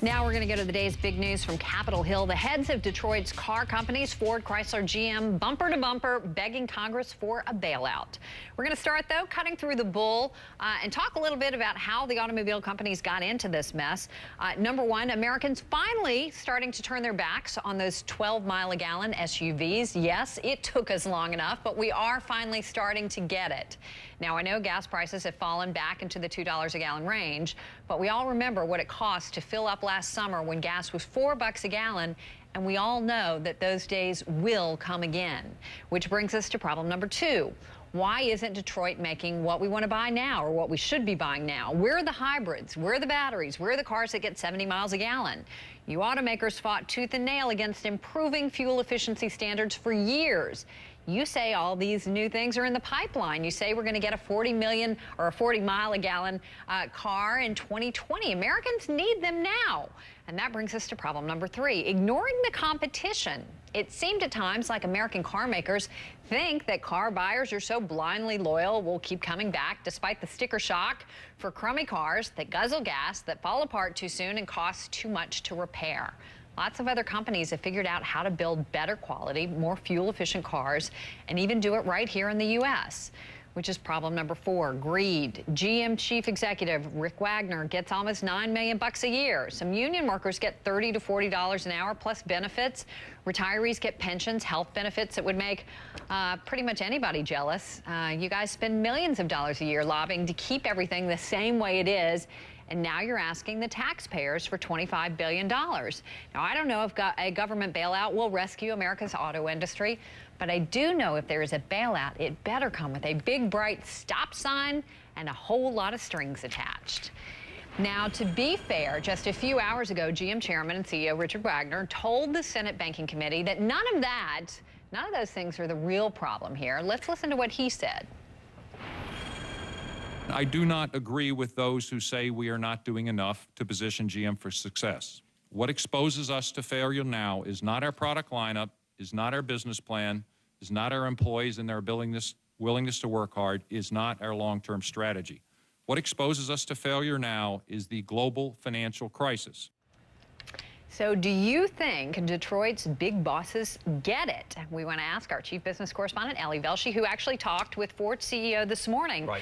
Now we're going to go to the day's big news from Capitol Hill. The heads of Detroit's car companies, Ford, Chrysler, GM, bumper to bumper, begging Congress for a bailout. We're going to start, though, cutting through the bull and talk a little bit about how the automobile companies got into this mess. Number one, Americans finally starting to turn their backs on those 12-mile-a-gallon SUVs. Yes, it took us long enough, but we are finally starting to get it. Now, I know gas prices have fallen back into the $2 a gallon range, but we all remember what it cost to fill up last summer when gas was $4 a gallon, and we all know that those days will come again. Which brings us to problem number two. Why isn't Detroit making what we want to buy now, or what we should be buying now? Where are the hybrids? Where are the batteries? Where are the cars that get 70 miles a gallon? You automakers fought tooth and nail against improving fuel efficiency standards for years. You say all these new things are in the pipeline. You say we're going to get a 40 million or a 40 mile a gallon car in 2020. Americans need them now. And that brings us to problem number three, ignoring the competition. It seemed at times like American car makers think that car buyers are so blindly loyal will keep coming back despite the sticker shock for crummy cars that guzzle gas, that fall apart too soon and cost too much to repair. Lots of other companies have figured out how to build better quality, more fuel-efficient cars, and even do it right here in the U.S., which is problem number four, greed. GM Chief Executive Rick Wagner gets almost $9 million a year. Some union workers get $30 to $40 an hour plus benefits. Retirees get pensions, health benefits that would make pretty much anybody jealous. You guys spend millions of dollars a year lobbying to keep everything the same way it is. And now you're asking the taxpayers for $25 billion. Now, I don't know if a government bailout will rescue America's auto industry, but I do know if there is a bailout, it better come with a big, bright stop sign and a whole lot of strings attached. Now, to be fair, just a few hours ago, GM Chairman and CEO Richard Wagner told the Senate Banking Committee that none of those things are the real problem here. Let's listen to what he said. I do not agree with those who say we are not doing enough to position GM for success. What exposes us to failure now is not our product lineup, is not our business plan, is not our employees and their willingness to work hard, is not our long-term strategy. What exposes us to failure now is the global financial crisis. So do you think Detroit's big bosses get it? We want to ask our chief business correspondent, Ali Velshi, who actually talked with Ford's CEO this morning. Right.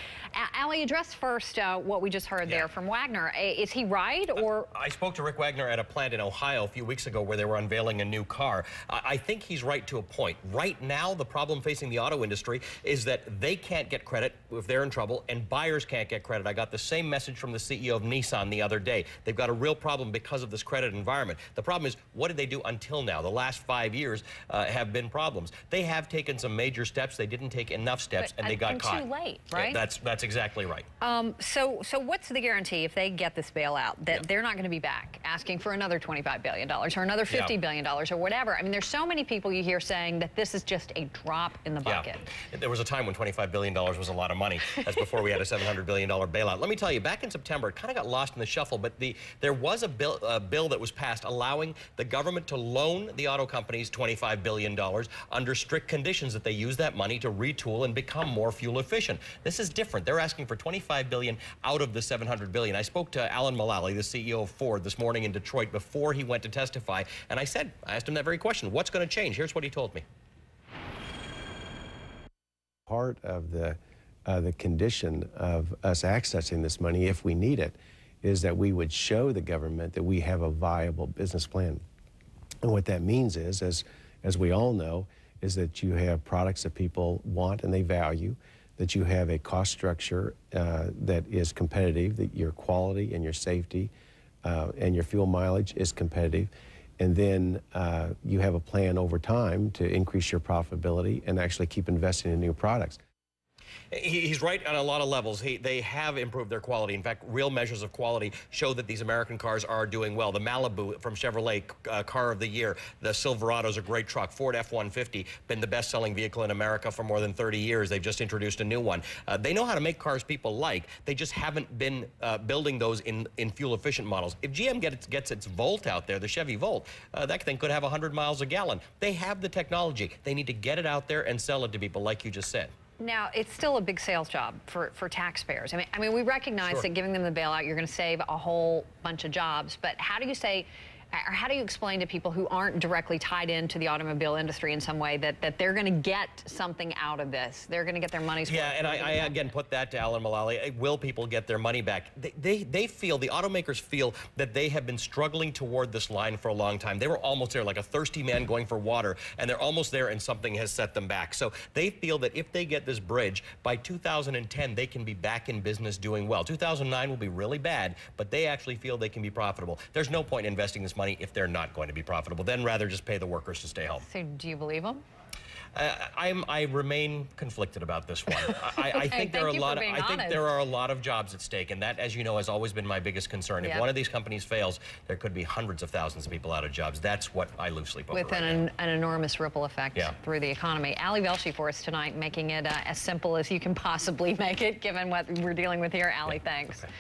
Ali, address first what we just heard there from Wagner. Is he right? Or I spoke to Rick Wagner at a plant in Ohio a few weeks ago where they were unveiling a new car. I think he's right to a point. Right now, the problem facing the auto industry is that they can't get credit if they're in trouble, and buyers can't get credit. I got the same message from the CEO of Nissan the other day. They've got a real problem because of this credit environment. The problem is, what did they do until now? The last 5 years have been problems. They have taken some major steps. They didn't take enough steps, and they got caught. Too late, right? That's exactly right. So what's the guarantee if they get this bailout that they're not going to be back asking for another $25 billion or another $50 billion or whatever? I mean, there's so many people you hear saying that this is just a drop in the bucket. There was a time when $25 billion was a lot of money. That's before we had a $700 billion bailout. Let me tell you, back in September, it kind of got lost in the shuffle, but there was a bill that was passed allowing the government to loan the auto companies $25 billion under strict conditions that they use that money to retool and become more fuel efficient. This is different. They're asking for $25 billion out of the $700 billion. I spoke to Alan Mulally, the CEO of Ford, this morning in Detroit before he went to testify, and I asked him that very question. What's going to change? Here's what he told me. Part of the condition of us accessing this money, if we need it, is that we would show the government that we have a viable business plan. And what that means is, as we all know, is that you have products that people want and they value, that you have a cost structure that is competitive, that your quality and your safety and your fuel mileage is competitive, and then you have a plan over time to increase your profitability and actually keep investing in new products. He's right on a lot of levels. They have improved their quality. In fact, real measures of quality show that these American cars are doing well. The Malibu from Chevrolet, Car of the Year. The Silverado is a great truck. Ford F-150, been the best-selling vehicle in America for more than 30 years. They've just introduced a new one. They know how to make cars people like. They just haven't been building those in fuel-efficient models. If GM gets its Volt out there, the Chevy Volt, that thing could have 100 miles a gallon. They have the technology. They need to get it out there and sell it to people, like you just said. Now, it's still a big sales job for taxpayers. I mean, we recognize that giving them the bailout, you're going to save a whole bunch of jobs, but how do you say, or how do you explain to people who aren't directly tied into the automobile industry in some way that they're going to get something out of this? They're going to get their money's worth. Yeah, and I again put that to Alan Mulally. Will people get their money back? They feel, the automakers feel that they have been struggling toward this line for a long time. They were almost there, like a thirsty man going for water, and they're almost there, and something has set them back. So they feel that if they get this bridge, by 2010, they can be back in business doing well. 2009 will be really bad, but they actually feel they can be profitable. There's no point in investing this money if they're not going to be profitable. Then rather just pay the workers to stay home. So do you believe them? I remain conflicted about this one. I think there are a lot. I think there are a lot of jobs at stake, and that, as you know, has always been my biggest concern. If one of these companies fails, there could be hundreds of thousands of people out of jobs. That's what I loosely put. With an enormous ripple effect through the economy. Ali Velshi for us tonight, making it as simple as you can possibly make it, given what we're dealing with here. Ali, thanks. Okay.